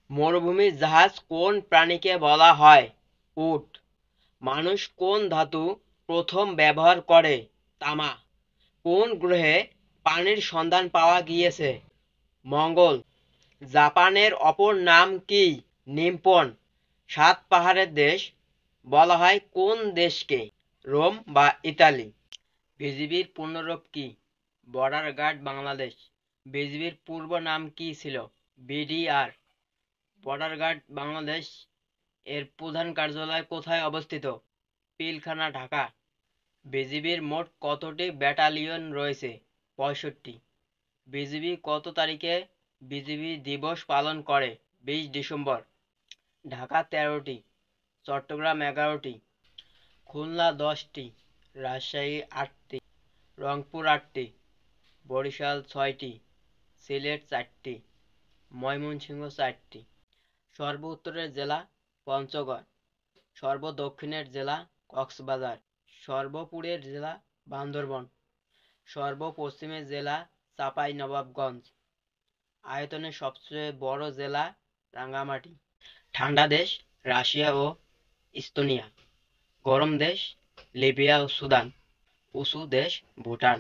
মরুভূমির জাহাজ কোন প্রাণীকে বলা হয়? উট। মানুষ কোন ধাতু প্রথম ব্যবহার করে? তামা। কোন গ্রহে পানির সন্ধান পাওয়া গিয়েছে? মঙ্গল। জাপানের অপর নাম কি? নিপ্পন। সাত পাহাড়ের দেশ বলা হয় কোন দেশকে? রোম বা ইতালি। বিজিবির পূর্ণরূপ কি? Border guard Bangladesh. বিজিবির পূর্ব নাম কি ছিল? বিডিআর। বর্ডার গার্ড বাংলাদেশ এর প্রধান কার্যালয় কোথায় অবস্থিত? পিলখানা, ঢাকা। বিজিবির মোট কতটি ব্যাটালিয়ন রয়েছে? ৬৫। বিজিবি কত তারিখে বিজিবি দিবস পালন করে? ২০ ডিসেম্বর। ঢাকা ১৩টি, চট্টগ্রাম ১১টি, খুলনা ১০টি, রাজশাহী ৮টি, রংপুর ৮টি, বরিশাল ৬টি, সিলেট ৪টি, ময়মনসিংহ ৪টি। সর্ব উত্তরের জেলা পঞ্চগড়। সর্ব দক্ষিণের জেলা কক্সবাজার। সর্বপুরের জেলা বান্দরবন। সর্ব পশ্চিমের জেলা চাঁপাইনবাবগঞ্জ। আয়তনে সবচেয়ে বড় জেলা রাঙ্গামাটি। ঠান্ডা দেশ রাশিয়া ও ইস্তোনিয়া। গরম দেশ লিবিয়া ও সুদান। উঁচু দেশ ভুটান।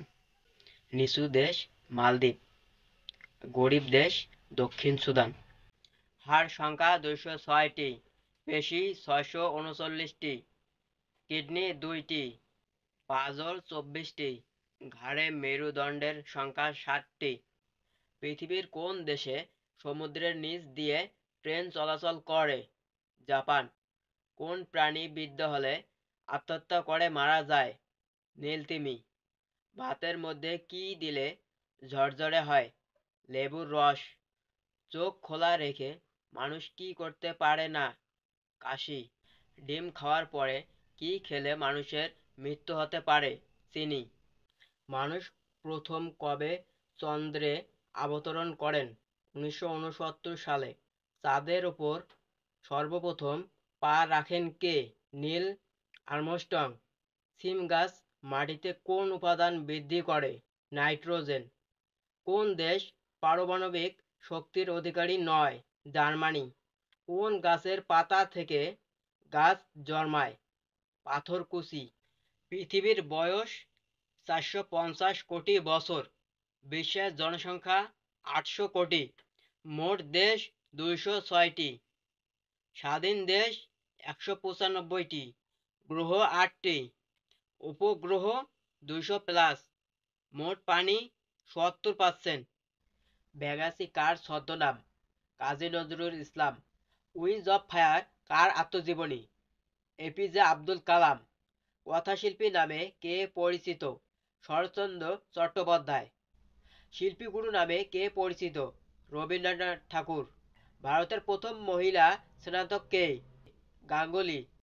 নিচু দেশ মালদ্বীপ। গরিব দেশ দক্ষিণ সুদান। হাড় সংখ্যা ২০৬টি, পেশি ৬৩৯টি, কিডনি ২টি, পাঁজর ২৪টি, ঘাড়ে মেরুদণ্ডের সংখ্যা ৬০টি। পৃথিবীর কোন দেশে সমুদ্রের নিচ দিয়ে ট্রেন চলাচল করে? জাপান। কোন প্রাণী বৃদ্ধ হলে আত্মহত্যা করে মারা যায়? নীলতিমি। ভাতের মধ্যে কি দিলে ঝরঝরে হয়? লেবুর রস। চোখ খোলা রেখে মানুষ কি করতে পারে না? কাশি। ডিম খাওয়ার পরে কি খেলে মানুষের মৃত্যু হতে পারে? চিনি। মানুষ প্রথম কবে চন্দ্রে অবতরণ করেন? ১৯৬৯ সালে। চাঁদের ওপর সর্বপ্রথম পা রাখেন কে? Neil Armstrong. সিম গাছ মাটিতে কোন উপাদান বৃদ্ধি করে? নাইট্রোজেন। কোন দেশ পারমাণবিক শক্তির অধিকারী নয়? জার্মানি। কোন গাছের পাতা থেকে গাছ জন্মায়? পাথরকুচি। পৃথিবীর বয়স ৪৫০ কোটি বছর। বিশ্বের জনসংখ্যা ৮০০ কোটি। মোট দেশ ২০৬টি। স্বাধীন দেশ ১৯৫টি। গ্রহ ৮টি। উপগ্রহ ২০০+। মোট পানি ৭০%। ব্যাগাসি কার ছদ্মনাম? Kazi Nazrul Islam. Wings of fire কার আত্মজীবনী? এপিজে আব্দুল কালাম। কথাশিল্পী নামে কে পরিচিত? শরৎচন্দ্র চট্টোপাধ্যায়। শিল্পীগুরু নামে কে পরিচিত? রবীন্দ্রনাথ ঠাকুর। ভারতের প্রথম মহিলা সেনাধ্যক্ষ কে? গাঙ্গুলি।